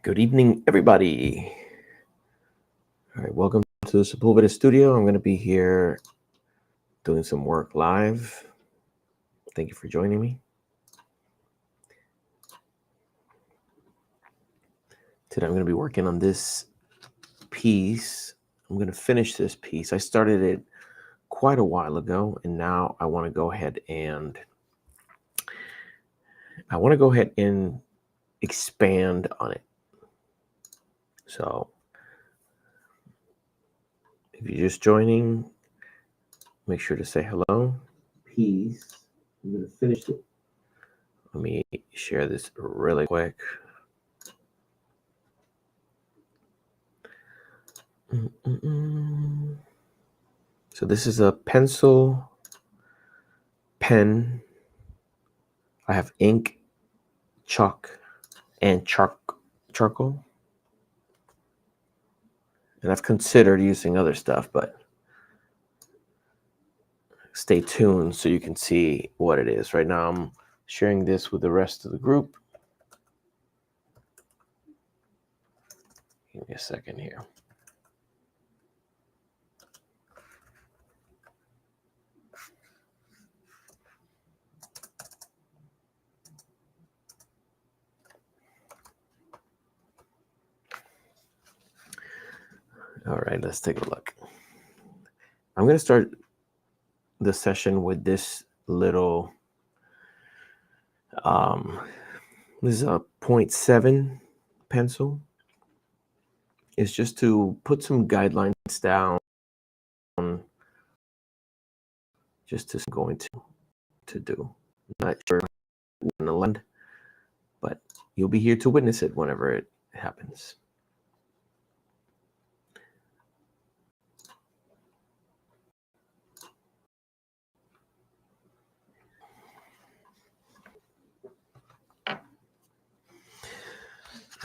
Good evening, everybody. All right, welcome to the Sepulveda studio. I'm going to be here doing some work live. Thank you for joining me. Today I'm going to be working on this piece. I'm going to finish this piece. I started it quite a while ago, and now I want to go ahead and expand on it. So if you're just joining, make sure to say hello. Peace. I'm going to finish it. Let me share this really quick. So this is a pencil, pen. I have ink, chalk, and charcoal. And I've considered using other stuff, but stay tuned so you can see what it is. Right now I'm sharing this with the rest of the group. Give me a second here. All right, let's take a look. I'm going to start the session with this little, this is a 0.7 pencil. It's just to put some guidelines down, just to going to do. I'm not sure when it'll land, but you'll be here to witness it whenever it happens.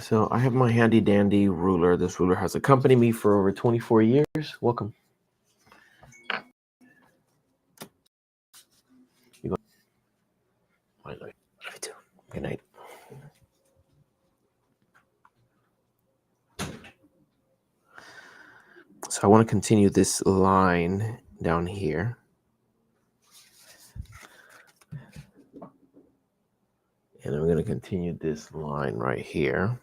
So I have my handy dandy ruler. This ruler has accompanied me for over 24 years. Welcome. You go. I love you too. Good night. So I want to continue this line down here. And I'm going to continue this line right here.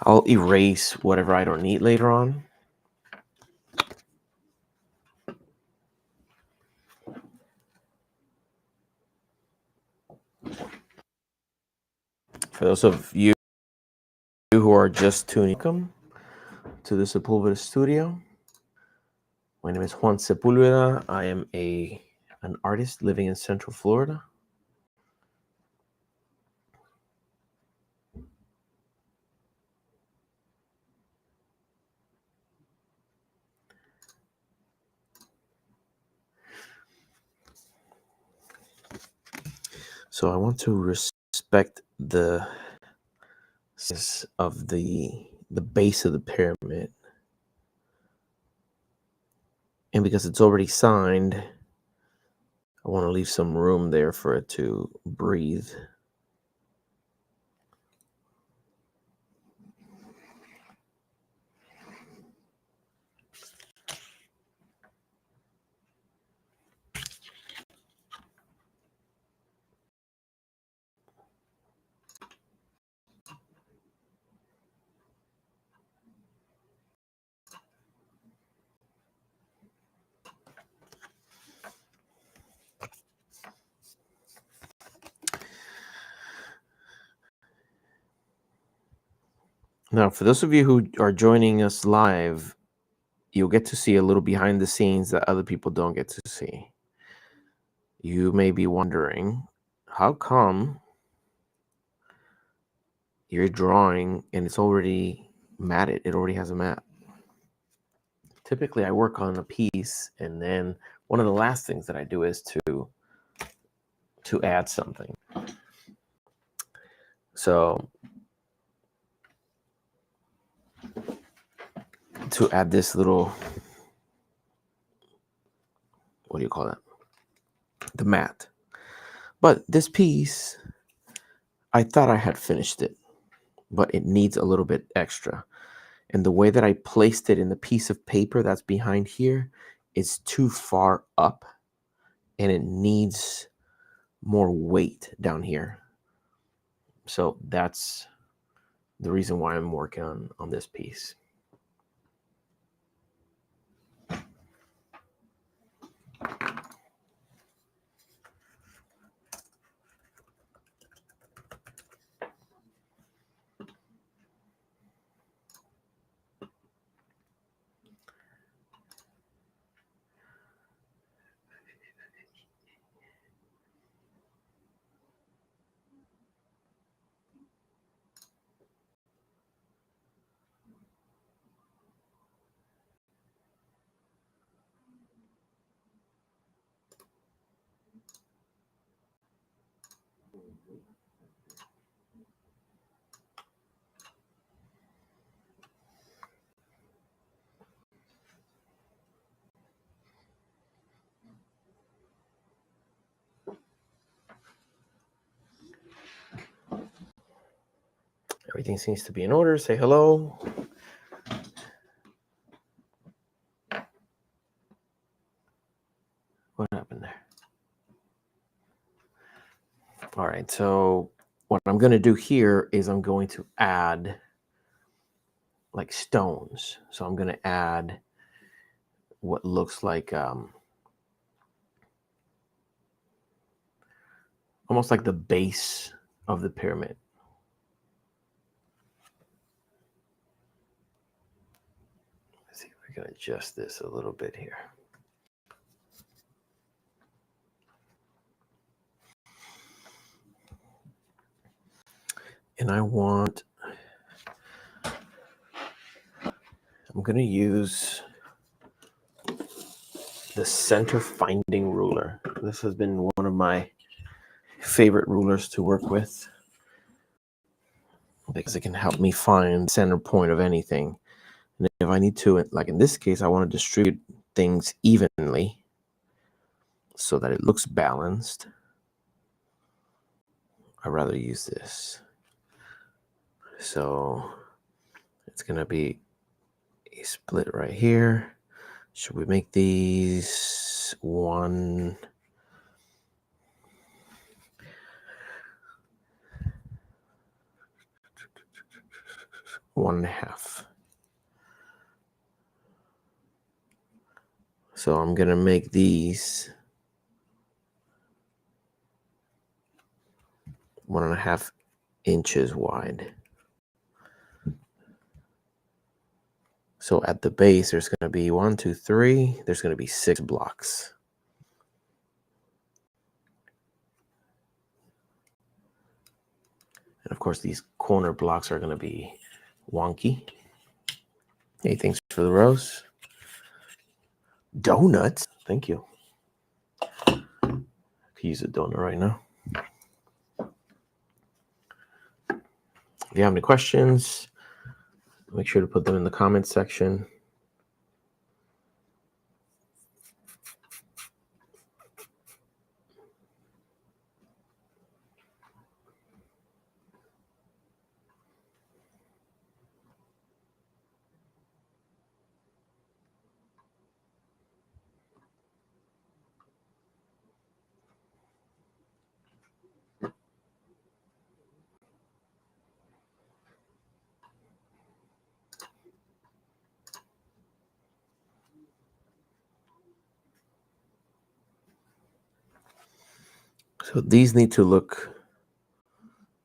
I'll erase whatever I don't need later on. For those of you who are just tuning in, welcome to the Sepulveda studio. My name is Juan Sepulveda. I am an artist living in Central Florida. So I want to respect the size of the base of the pyramid. And because it's already signed, I want to leave some room there for it to breathe. Now, for those of you who are joining us live, you'll get to see a little behind the scenes that other people don't get to see. You may be wondering, how come you're drawing and it's already matted? It already has a mat. Typically, I work on a piece, and then one of the last things that I do is to add something. So to add this little, what do you call that? The mat. But this piece, I thought I had finished it, but it needs a little bit extra. And the way that I placed it in the piece of paper that's behind here is too far up, and it needs more weight down here. So that's the reason why I'm working on this piece. Everything seems to be in order. Say hello. What happened there? All right, so what I'm going to do here is I'm going to add like stones. So I'm going to add what looks like almost like the base of the pyramid. Let's see if we can adjust this a little bit here. And I'm going to use the center finding ruler. This has been one of my favorite rulers to work with because it can help me find the center point of anything. And if I need to, like in this case, I want to distribute things evenly so that it looks balanced. I'd rather use this. So it's going to be a split right here. Should we make these 1.5? So I'm going to make these 1.5 inches wide. So at the base, there's going to be 1, 2, 3. There's going to be 6 blocks. And of course, these corner blocks are going to be wonky. Hey, thanks for the rose. Donuts. Thank you. I could use a donut right now. If you have any questions, make sure to put them in the comments section. So these need to look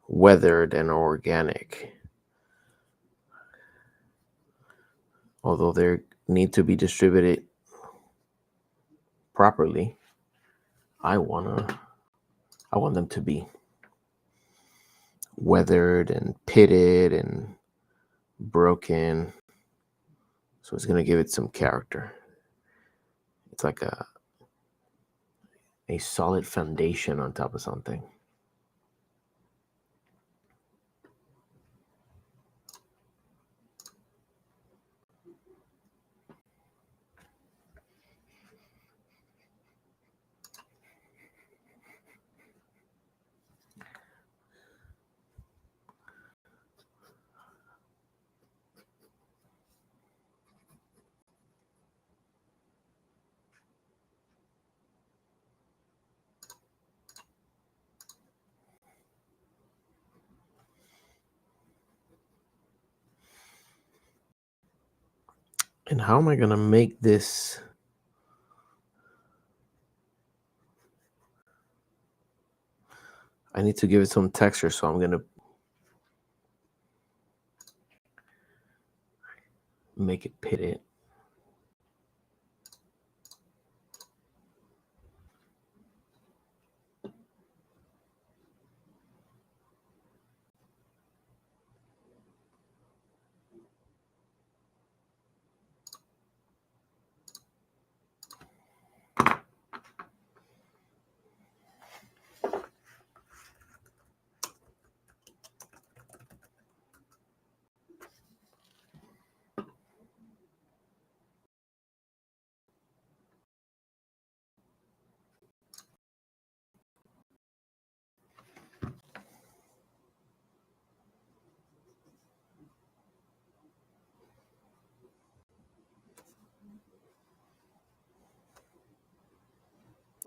weathered and organic. Although they need to be distributed properly, I want them to be weathered and pitted and broken. So it's going to give it some character. It's like a solid foundation on top of something. And how am I going to make this? I need to give it some texture, so I'm going to make it pitted.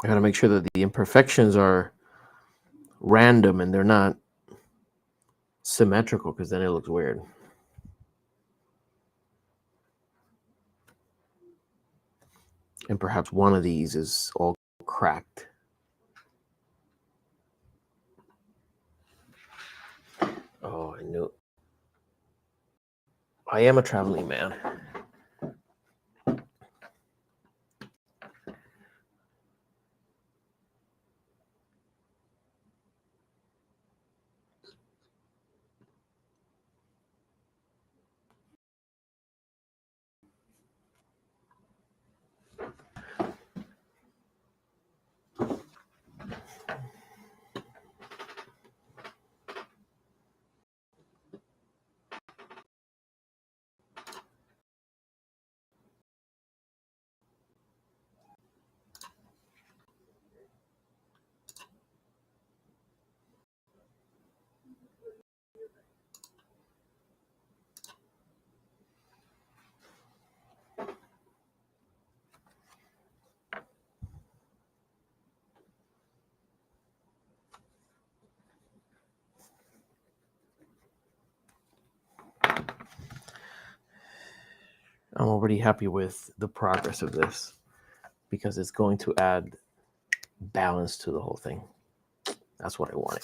I got to make sure that the imperfections are random and they're not symmetrical, because then it looks weird. And perhaps one of these is all cracked. Oh, I knew. I am a traveling man. I'm already happy with the progress of this because it's going to add balance to the whole thing. That's what I wanted.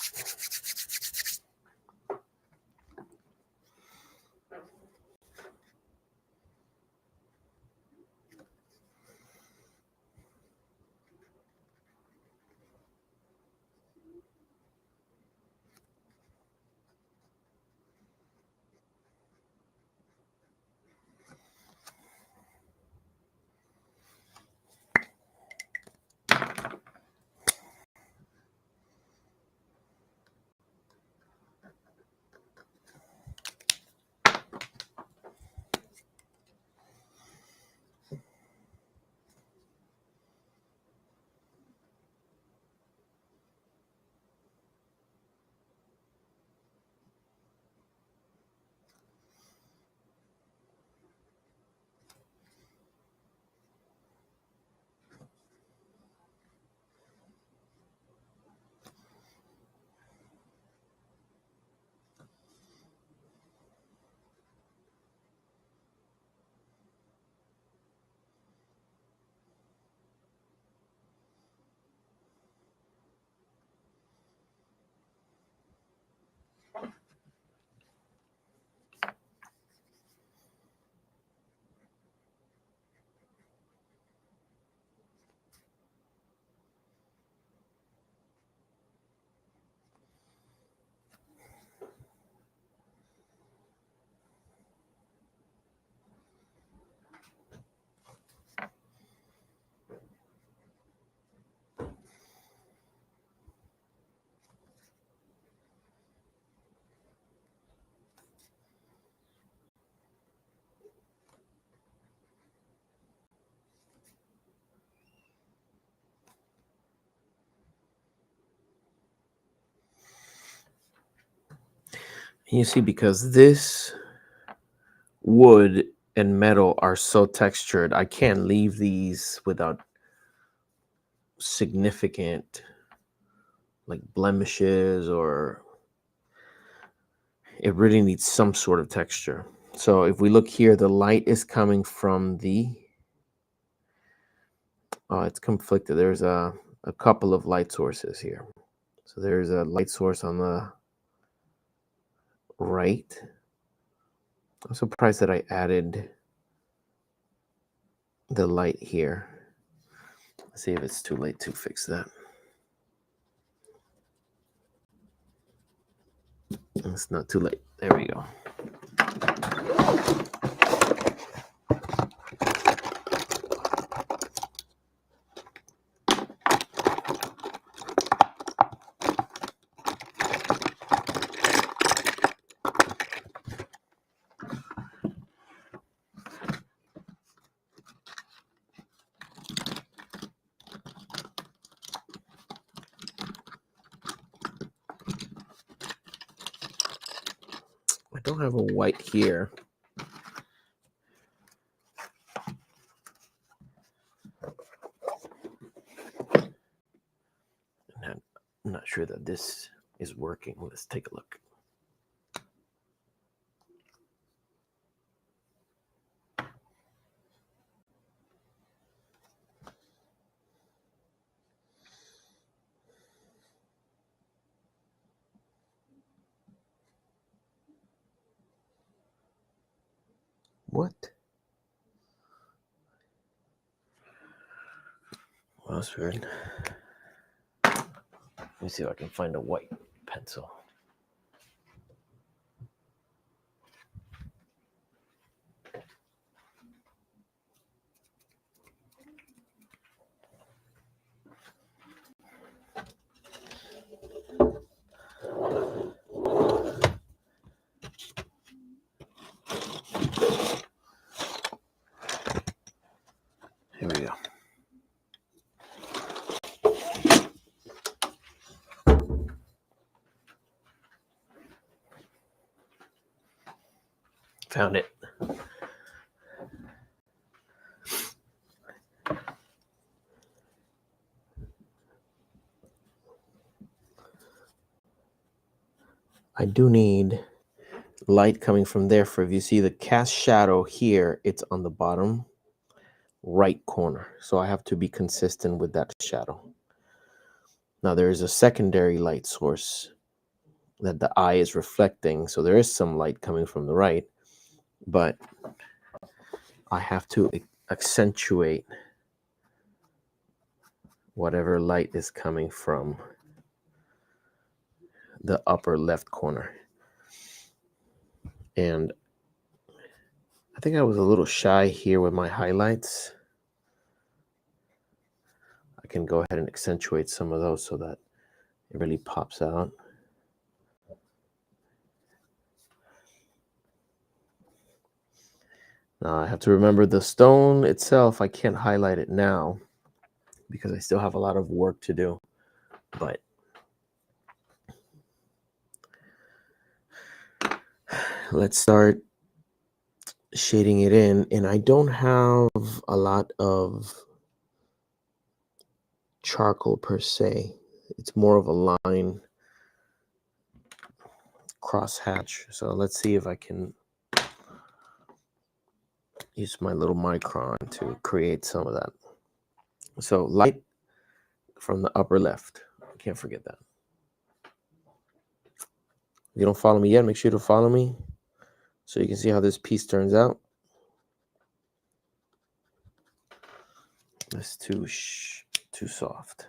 And you see, because this wood and metal are so textured, I can't leave these without significant like blemishes, or it really needs some sort of texture. So if we look here, the light is coming from the, it's conflicted. There's a couple of light sources here. So there's a light source on the right. I'm surprised that I added the light here. Let's see if it's too late to fix that. It's not too late. There we go. I don't have a white here. I'm not sure that this is working. Let's take a look. What? Well, that's weird. Let me see if I can find a white pencil. Here we go. Found it. I do need light coming from there. For if you see the cast shadow here, it's on the bottom right corner. So I have to be consistent with that shadow. Now there is a secondary light source that the eye is reflecting. So there is some light coming from the right, but I have to accentuate whatever light is coming from the upper left corner. And I think I was a little shy here with my highlights. I can go ahead and accentuate some of those so that it really pops out. Now I have to remember the stone itself, I can't highlight it now because I still have a lot of work to do. But let's start shading it in. And I don't have a lot of charcoal per se. It's more of a line crosshatch. So let's see if I can use my little micron to create some of that. So light from the upper left. Can't forget that. If you don't follow me yet, make sure to follow me so you can see how this piece turns out. That's too soft.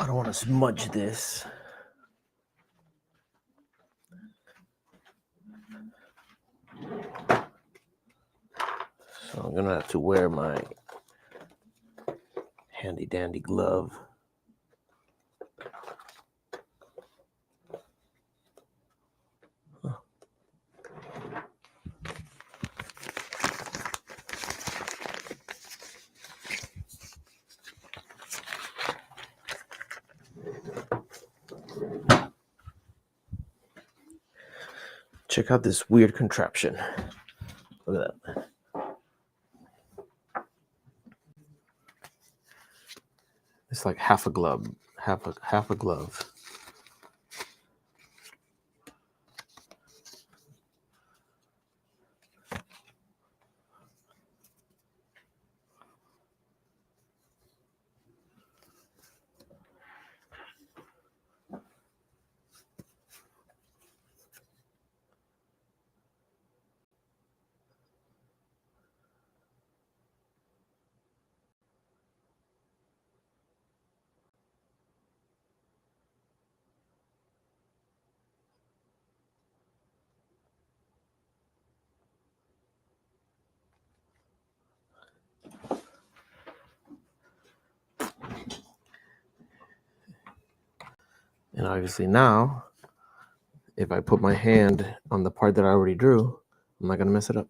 I don't want to smudge this. So I'm gonna have to wear my handy dandy glove. Check out this weird contraption. Look at that. It's like half a glove, half a glove. And obviously now, if I put my hand on the part that I already drew, I'm not gonna mess it up.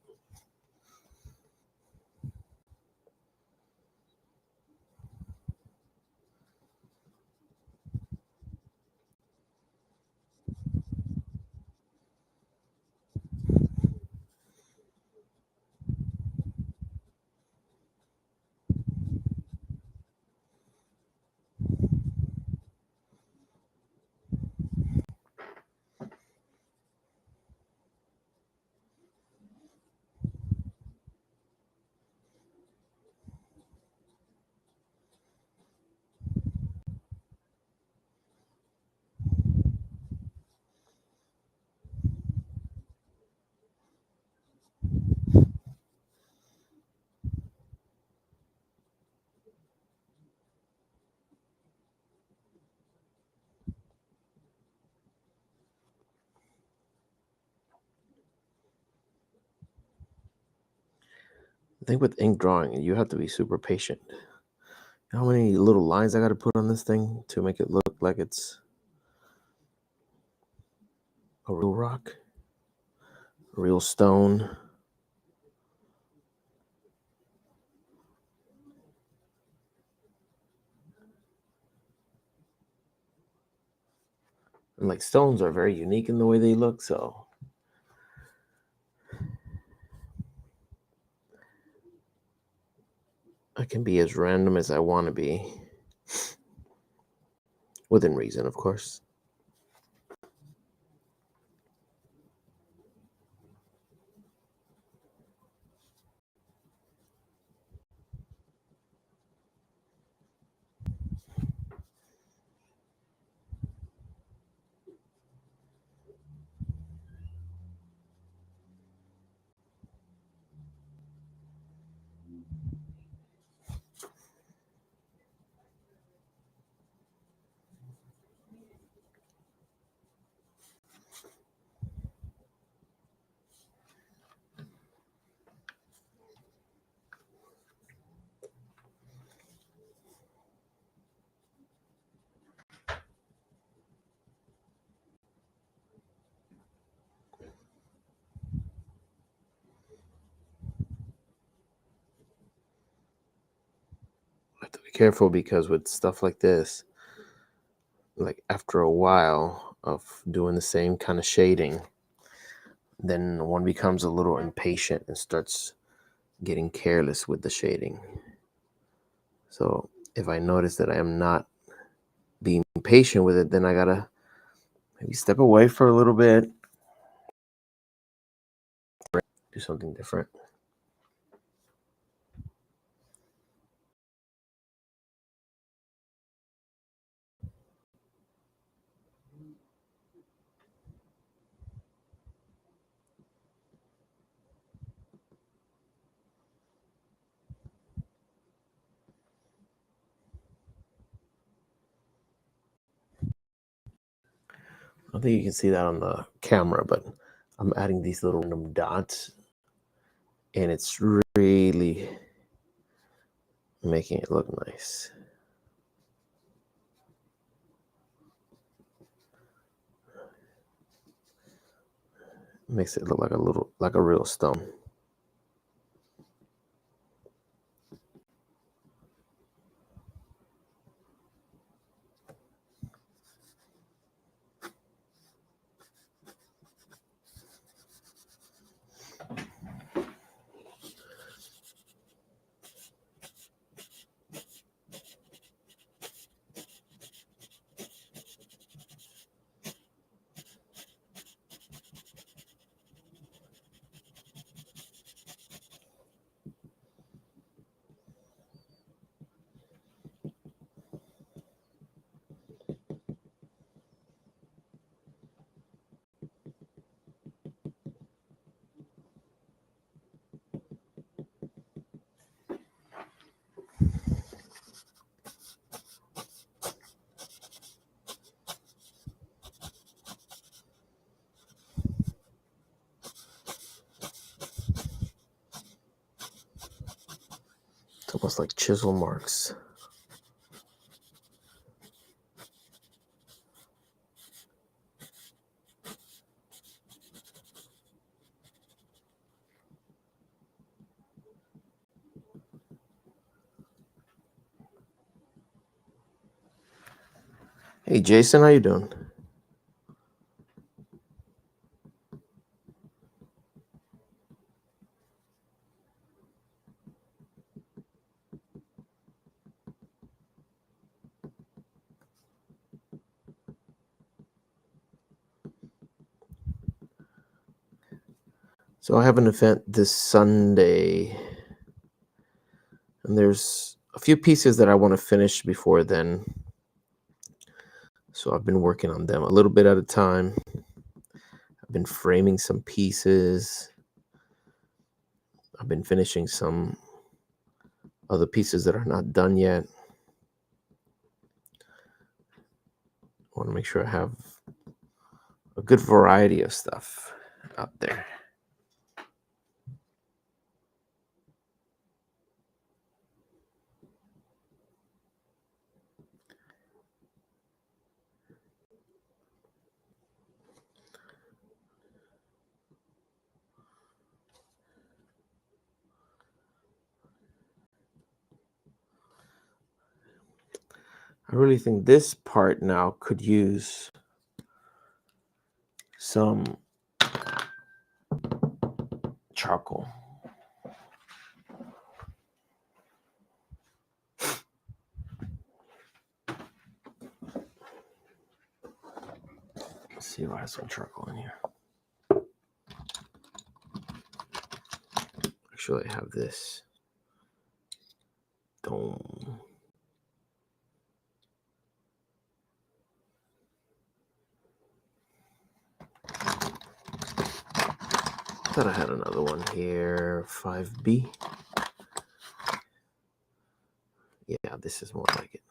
I think with ink drawing, you have to be super patient. You know how many little lines I got to put on this thing to make it look like it's a real rock, a real stone. And like stones are very unique in the way they look, so I can be as random as I want to be, within reason, of course. I have to be careful because with stuff like this, like after a while of doing the same kind of shading, then one becomes a little impatient and starts getting careless with the shading. So if I notice that I am not being patient with it, then I gotta maybe step away for a little bit, do something different. I think you can see that on the camera, but I'm adding these little random dots, and it's really making it look nice. Makes it look like a real stone. It's almost like chisel marks. Hey Jason, how you doing? So I have an event this Sunday, and there's a few pieces that I want to finish before then. So I've been working on them a little bit at a time. I've been framing some pieces. I've been finishing some other pieces that are not done yet. I want to make sure I have a good variety of stuff out there. I really think this part now could use some charcoal. Let's see if I have some charcoal in here. Actually, I have this. Dome. Thought I had another one here. 5B. Yeah, this is more like it.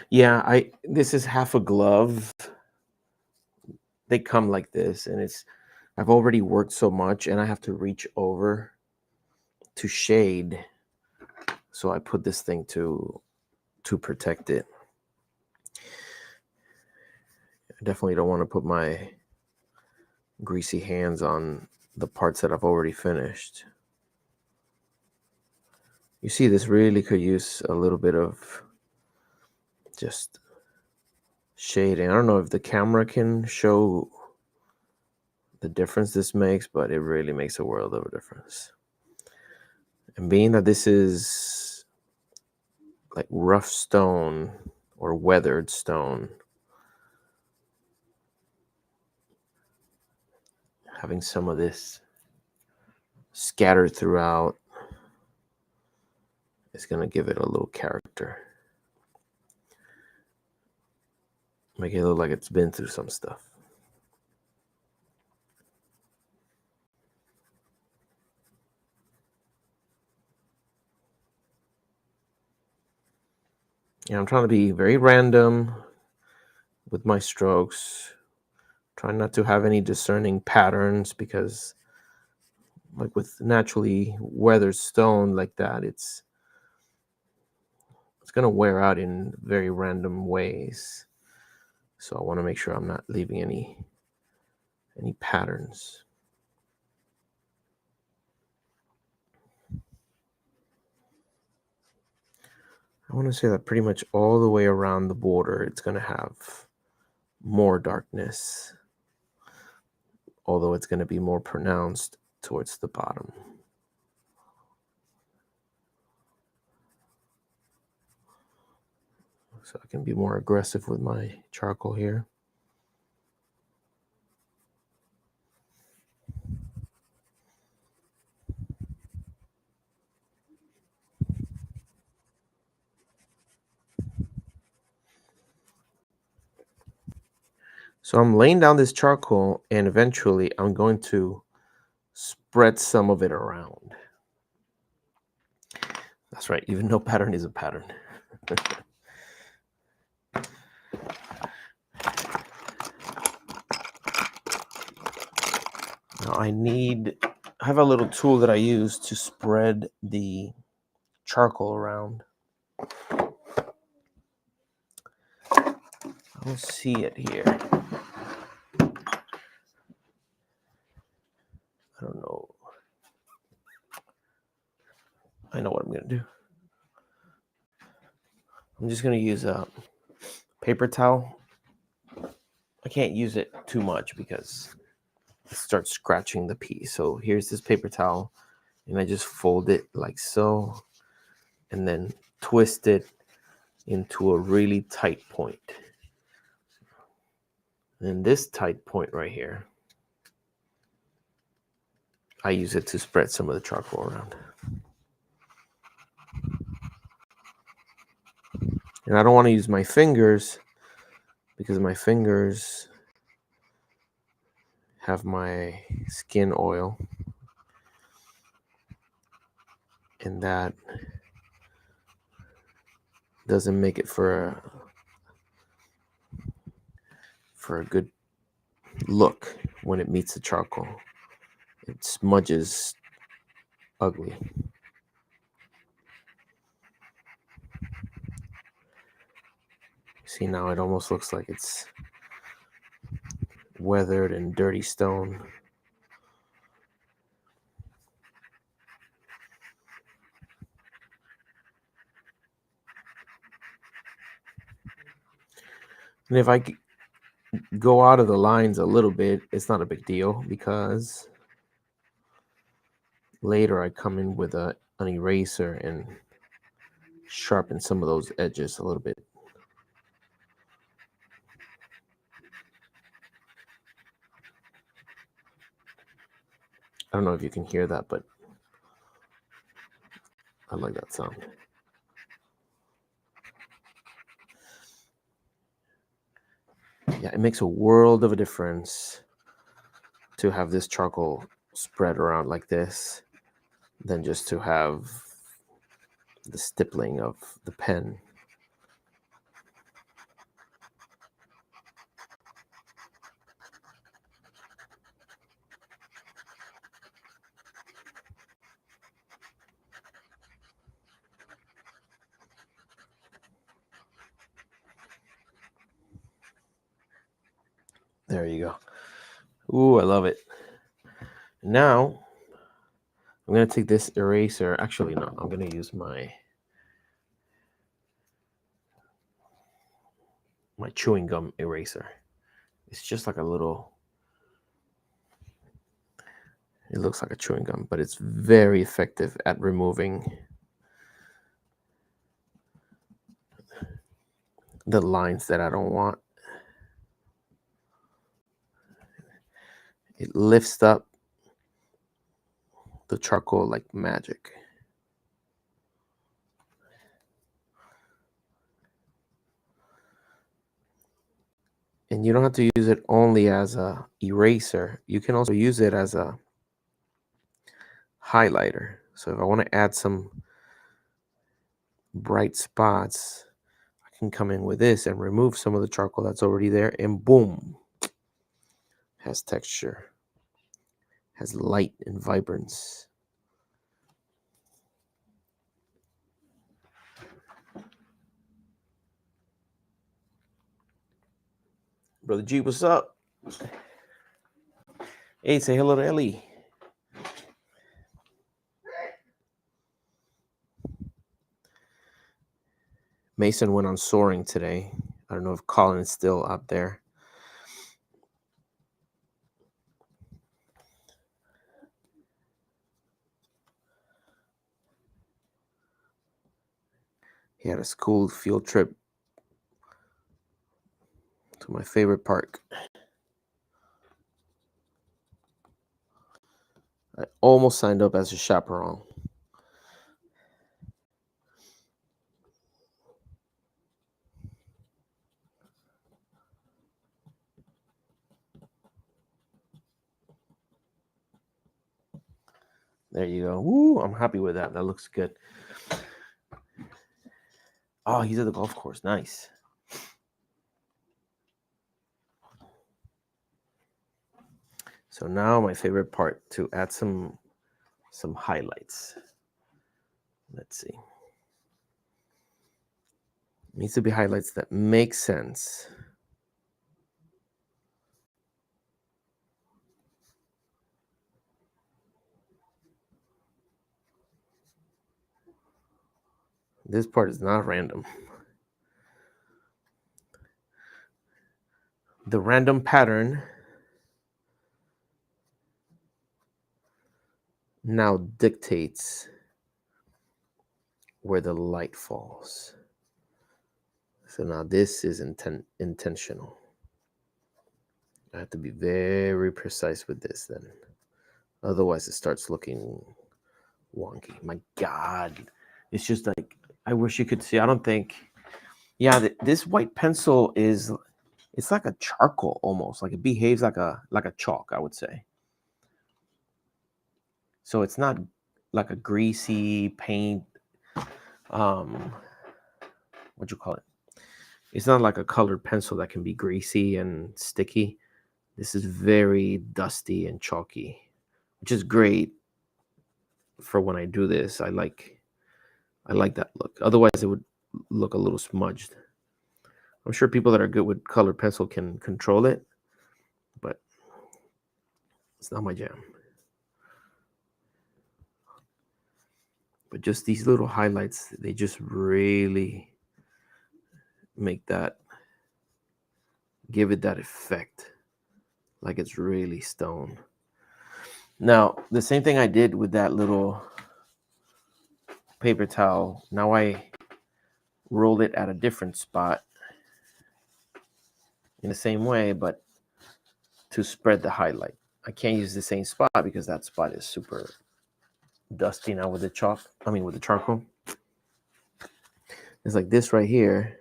Yeah, this is half a glove. They come like this, and I've already worked so much, and I have to reach over to shade. So I put this thing to protect it. I definitely don't want to put my greasy hands on the parts that I've already finished. You see, this really could use a little bit of just shading. I don't know if the camera can show the difference this makes, but it really makes a world of a difference. And being that this is like rough stone or weathered stone, having some of this scattered throughout is going to give it a little character. Make it look like it's been through some stuff. And I'm trying to be very random with my strokes. Trying not to have any discerning patterns, because like with naturally weathered stone like that, it's going to wear out in very random ways. So I want to make sure I'm not leaving any patterns. I want to say that pretty much all the way around the border, it's going to have more darkness, although it's going to be more pronounced towards the bottom. So I can be more aggressive with my charcoal here. So I'm laying down this charcoal, and eventually I'm going to spread some of it around. That's right, even no pattern is a pattern. Now I have a little tool that I use to spread the charcoal around. I don't see it here. I don't know. I know what I'm going to do. I'm just going to use a paper towel. I can't use it too much because it starts scratching the piece. So here's this paper towel, and I just fold it like so, and then twist it into a really tight point. And this tight point right here, I use it to spread some of the charcoal around. And I don't want to use my fingers, because my fingers have my skin oil, and that doesn't make it for a good look when it meets the charcoal. It smudges ugly. See, now it almost looks like it's weathered and dirty stone. And if I go out of the lines a little bit, it's not a big deal, because later I come in with an eraser and sharpen some of those edges a little bit. I don't know if you can hear that, but I like that sound. Yeah, it makes a world of a difference to have this charcoal spread around like this than just to have the stippling of the pen. There you go. Ooh, I love it. Now, I'm going to take this eraser. Actually, no, I'm going to use my chewing gum eraser. It's just like a little, it looks like a chewing gum, but it's very effective at removing the lines that I don't want. It lifts up the charcoal like magic. And you don't have to use it only as a eraser. You can also use it as a highlighter. So if I want to add some bright spots, can come in with this and remove some of the charcoal that's already there, and boom, has texture, has light and vibrance. Brother G, what's up? Hey, say hello to Ellie. Mason went on soaring today. I don't know if Colin is still out there. He had a school field trip to my favorite park. I almost signed up as a chaperone. There you go. Woo, I'm happy with that. That looks good. Oh, he's at the golf course. Nice. So now my favorite part, to add some highlights. Let's see. It needs to be highlights that make sense. This part is not random. The random pattern now dictates where the light falls. So now this is intentional. I have to be very precise with this then. Otherwise it starts looking wonky. My God. It's just like, I wish you could see. I don't think, yeah, this white pencil is, it's like a charcoal almost. Like it behaves like a chalk, I would say. So it's not like a greasy paint. What you call it? It's not like a colored pencil that can be greasy and sticky. This is very dusty and chalky, which is great for when I do this. I like that look. Otherwise, it would look a little smudged. I'm sure people that are good with colored pencil can control it, but it's not my jam. But just these little highlights, they just really make that, give it that effect, like it's really stone. Now, the same thing I did with that little paper towel, now I rolled it at a different spot in the same way, but to spread the highlight. I can't use the same spot because that spot is super dusty now with the with the charcoal. It's like this right here.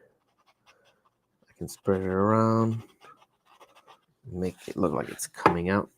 I can spread it around, make it look like it's coming out.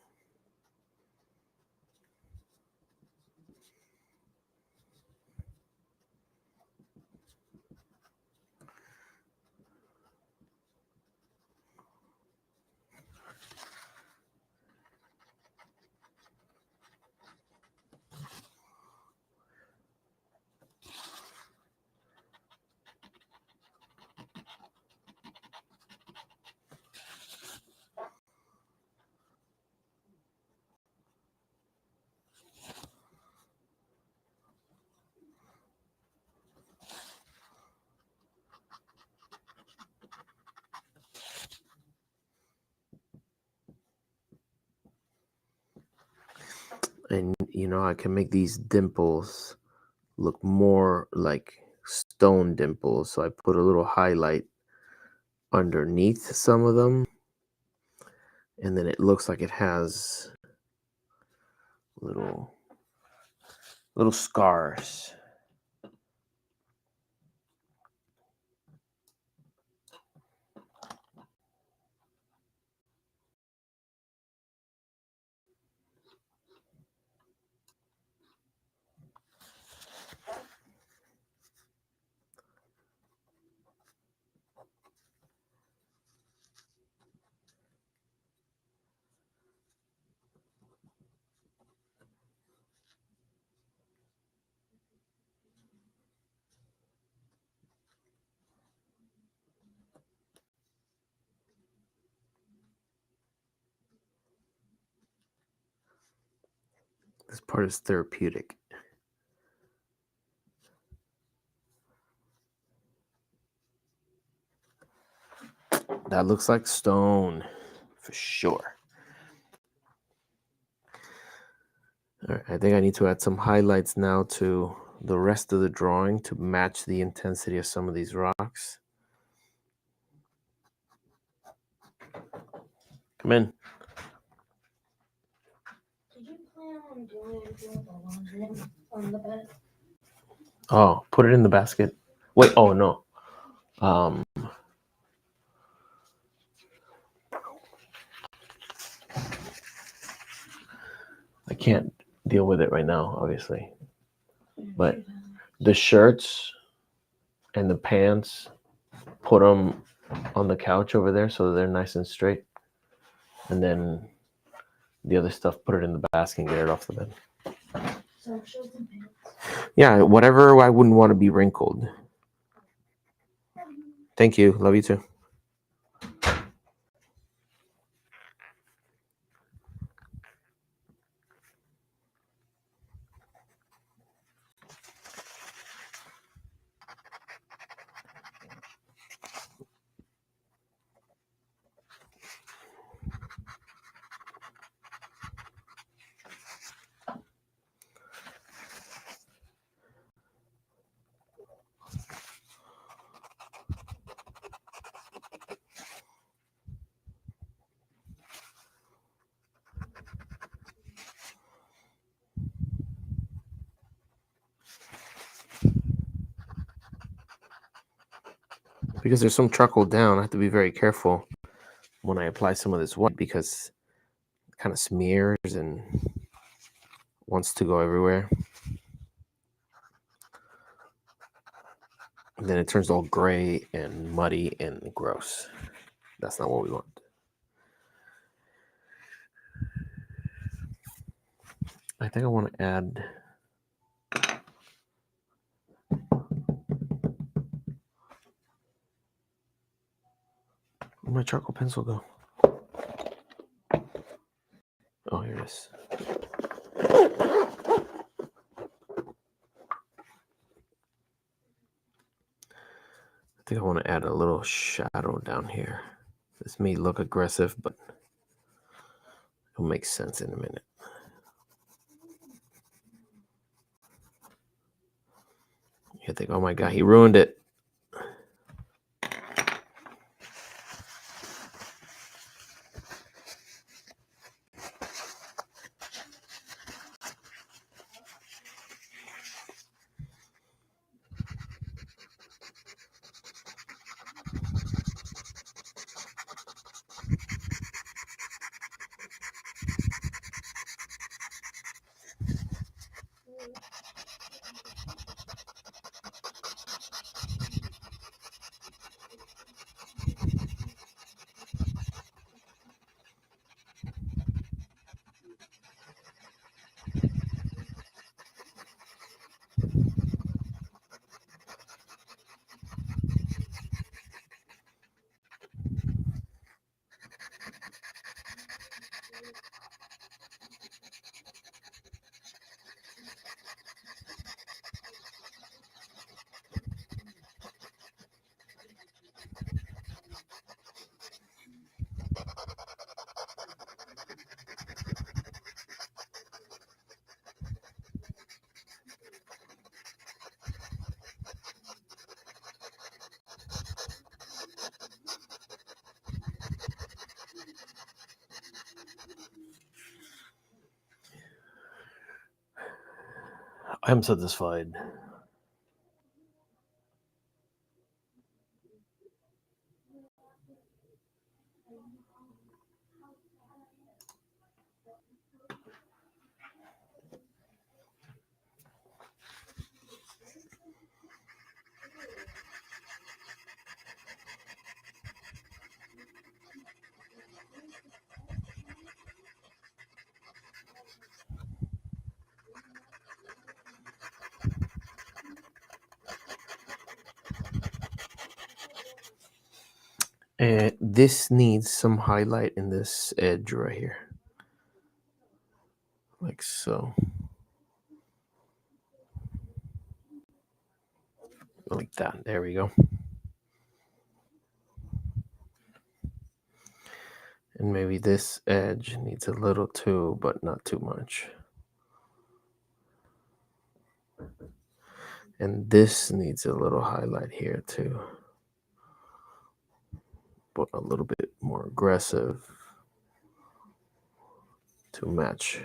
And I can make these dimples look more like stone dimples. So I put a little highlight underneath some of them, and then it looks like it has little scars. This part is therapeutic. That looks like stone for sure. All right, I think I need to add some highlights now to the rest of the drawing to match the intensity of some of these rocks. Come in. Did you plan on doing anything with the laundry on the bed? Oh, put it in the basket. Wait, oh no. I can't deal with it right now, obviously. But the shirts and the pants, put them on the couch over there so they're nice and straight. And then the other stuff, put it in the basket and get it off the bed. So shirts and pants. Yeah, whatever I wouldn't want to be wrinkled. Thank you. Love you too. Because there's some charcoal down, I have to be very careful when I apply some of this white because it kind of smears and wants to go everywhere. And then it turns all gray and muddy and gross. That's not what we want. I think I want to add where'd my charcoal pencil go? Oh, here it is. I think I want to add a little shadow down here. This may look aggressive, but it'll make sense in a minute. You think, oh my God, he ruined it. I'm satisfied. And this needs some highlight in this edge right here. Like so. like that. There we go. And maybe this edge needs a little too, but not too much. And this needs a little highlight here too, but a little bit more aggressive to match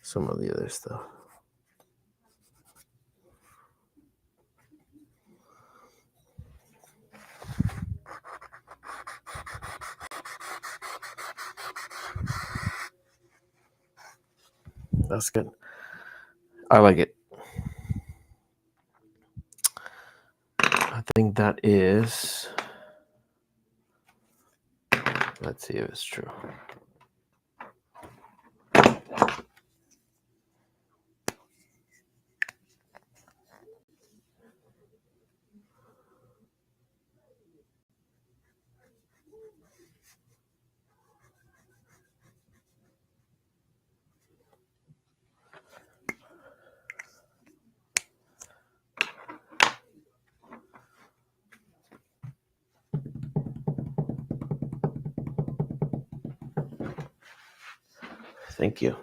some of the other stuff. That's good. I like it. I think that is. Let's see if it's true. Thank you.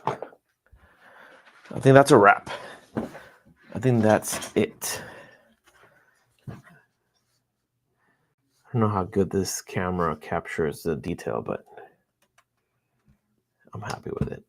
I think that's a wrap. I think that's it. I don't know how good this camera captures the detail, but I'm happy with it.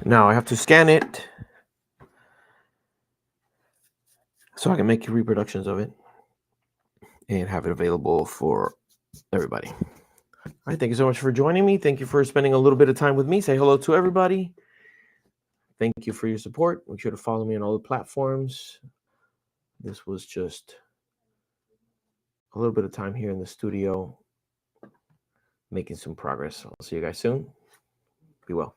Now I have to scan it so I can make reproductions of it and have it available for everybody. All right, thank you so much for joining me. Thank you for spending a little bit of time with me. Say hello to everybody. Thank you for your support. Make sure to follow me on all the platforms. This was just a little bit of time here in the studio, making some progress. I'll see you guys soon. Be well.